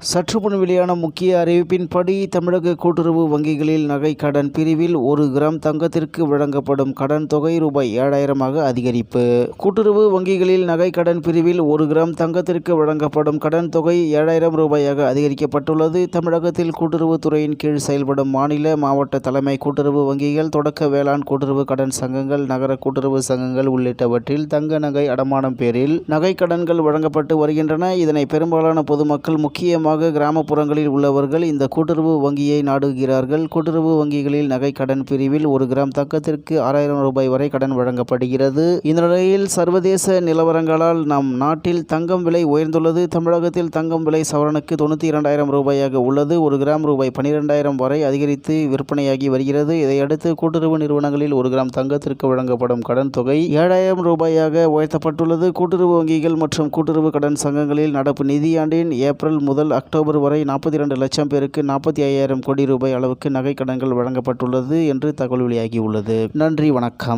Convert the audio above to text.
சற்று முன் வெளியான முக்கிய அறிவிப்பின்படி தமிழக கூட்டுறவு வங்கிகளில் நகை கடன் பிரிவில் 1 கிராம் தங்கத்திற்கு வழங்கப்படும் கடன் தொகை ரூபாய் 7,000 அதிகரிப்பு. கூட்டுறவு வங்கிகளில் நகை கடன் பிரிவில் 1 கிராம் தங்கத்திற்கு வழங்கப்படும் கடன் தொகை 7,000 ரூபாயாக அதிகரிக்கப்பட்டுள்ளது. தமிழகத்தில் கூட்டுறவுத்துறையின் கீழ் செயல்படும் மாநில, மாவட்ட தலைமை கூட்டுறவு வங்கிகள், தொடக்க வேளாண் கூட்டுறவு கடன் சங்கங்கள், நகர கூட்டுறவு சங்கங்கள் உள்ளிட்டவற்றில் தங்க நகை அடமானம் பேரில் நகை கடன்கள் வழங்கப்பட்டு வருகின்றன. இதனை பெரும்பாலான பொதுமக்கள், முக்கியமாக கிராமப்புறங்களில் உள்ளவர்கள் இந்த கூட்டுறவு வங்கியை நாடுகிறார்கள். கூட்டுறவு வங்கிகளில் நகை கடன் பிரிவில் 1 கிராம் தங்கத்திற்கு 6,000 ரூபாய் வரை கடன் வழங்கப்படுகிறது. இந்த நிலையில் சர்வதேச நிலவரங்களால் நம் நாட்டில் தங்கம் விலை உயர்ந்துள்ளது. தமிழகத்தில் தங்கம் விலை சவரனுக்கு 92,000 ரூபாயாக உள்ளது. 1 கிராம் ரூபாய் 12,000 வரை அதிகரித்து விற்பனையாகி வருகிறது. இதையடுத்து கூட்டுறவு நிறுவனங்களில் 1 கிராம் தங்கத்திற்கு வழங்கப்படும் கடன் தொகை 7,000 ரூபாயாக உயர்த்தப்பட்டுள்ளது. கூட்டுறவு வங்கிகள் மற்றும் கூட்டுறவு கடன் சங்கங்களில் நடப்பு நிதியாண்டின் ஏப்ரல் முதல் அக்டோபர் வரை 42 லட்சம் பேருக்கு 45,000 கோடி ரூபாய் அளவுக்கு நகை கடன்கள் வழங்கப்பட்டுள்ளது என்று தகவல் வெளியாகியுள்ளது. நன்றி, வணக்கம்.